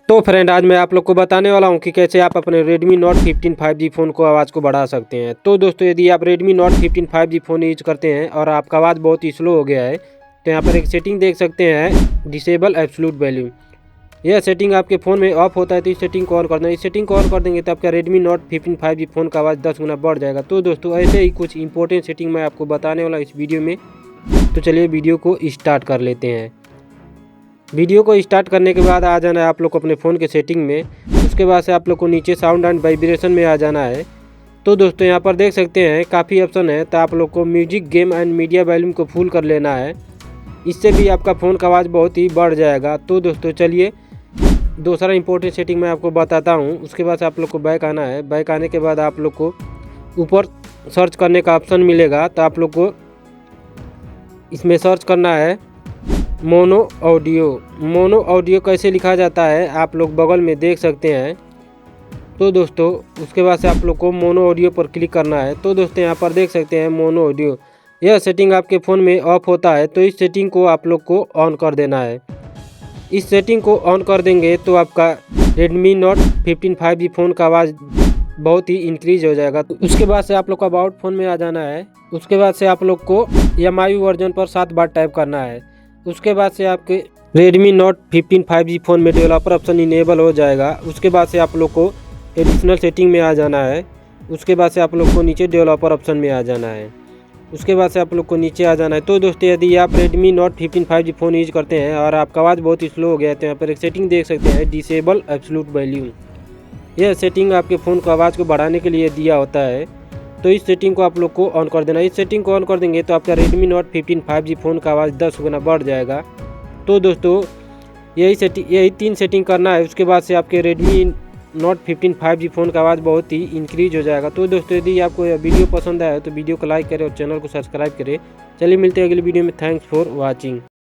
तो फ्रेंड, आज मैं आप लोग को बताने वाला हूं कि कैसे आप अपने Redmi Note 15 5G फ़ोन को आवाज़ को बढ़ा सकते हैं। तो दोस्तों, यदि आप Redmi Note 15 5G phone use करते हैं और आपका आवाज़ बहुत ही स्लो हो गया है, तो यहाँ पर एक सेटिंग देख सकते हैं, डिसेबल एब्सोल्यूट वॉल्यूम। यह सेटिंग आपके फ़ोन में ऑफ होता है, तो इस सेटिंग को ऑन कर दें। इस सेटिंग को ऑन कर देंगे तो आपका Redmi Note 15 5G फ़ोन का आवाज़ 10 गुना बढ़ जाएगा। तो दोस्तों, ऐसे ही कुछ इंपॉर्टेंट सेटिंग मैं आपको बताने वाला इस वीडियो में। तो चलिए वीडियो को स्टार्ट कर लेते हैं। वीडियो को स्टार्ट करने के बाद आ जाना है आप लोग को अपने फ़ोन के सेटिंग में। उसके बाद से आप लोग को नीचे साउंड एंड वाइब्रेशन में आ जाना है। तो दोस्तों, यहाँ पर देख सकते हैं काफ़ी ऑप्शन है, तो आप लोग को music, game and media volume को फुल कर लेना है। इससे भी आपका फ़ोन का आवाज़ बहुत ही बढ़ जाएगा। तो दोस्तों, चलिए दूसरा इंपॉर्टेंट सेटिंग मैं आपको बताता हूँ। उसके बाद आप लोग को बैक आना है। बैक आने के बाद आप लोग को ऊपर सर्च करने का ऑप्शन मिलेगा, तो आप लोग को इसमें सर्च करना है मोनो ऑडियो। मोनो ऑडियो कैसे लिखा जाता है आप लोग बगल में देख सकते हैं। तो दोस्तों, उसके बाद से आप लोग को मोनो ऑडियो पर क्लिक करना है। तो दोस्तों, यहाँ पर देख सकते हैं मोनो ऑडियो। यह सेटिंग आपके फ़ोन में ऑफ होता है, तो इस सेटिंग को आप लोग को ऑन कर देना है। इस सेटिंग को ऑन कर देंगे तो आपका Redmi Note 15 5G फ़ोन का आवाज़ बहुत ही इंक्रीज हो जाएगा। तो उसके बाद से आप लोग को अबाउट फ़ोन में आ जाना है। उसके बाद से आप लोग को MIU वर्जन पर 7 बार टाइप करना है। उसके बाद से आपके Redmi Note 15 5G फ़ोन में डेवलपर ऑप्शन इनेबल हो जाएगा। उसके बाद से आप लोग को एडिशनल सेटिंग में आ जाना है। उसके बाद से आप लोग को नीचे डेवलपर ऑप्शन में आ जाना है। उसके बाद से आप लोग को नीचे आ जाना है। तो दोस्तों, यदि आप Redmi Note 15 5G phone use करते हैं और आपका आवाज़ बहुत ही स्लो हो गया है, तो यहाँ पर एक सेटिंग देख सकते हैं, डिसेबल एब्सोल्यूट वॉल्यूम। यह सेटिंग आपके फ़ोन को आवाज़ को बढ़ाने के लिए दिया होता है, तो इस सेटिंग को आप लोग को ऑन कर देना। इस सेटिंग को ऑन कर देंगे तो आपका Redmi Note 15 5G फ़ोन का आवाज़ 10 गुना बढ़ जाएगा। तो दोस्तों, यही 3 सेटिंग करना है। उसके बाद से आपके Redmi Note 15 5G फ़ोन का आवाज़ बहुत ही इंक्रीज हो जाएगा। तो दोस्तों, यदि आपको यह वीडियो पसंद आया तो वीडियो को लाइक करें और चैनल को सब्सक्राइब करें। चलिए मिलते हैं अगली वीडियो में। Thanks for watching.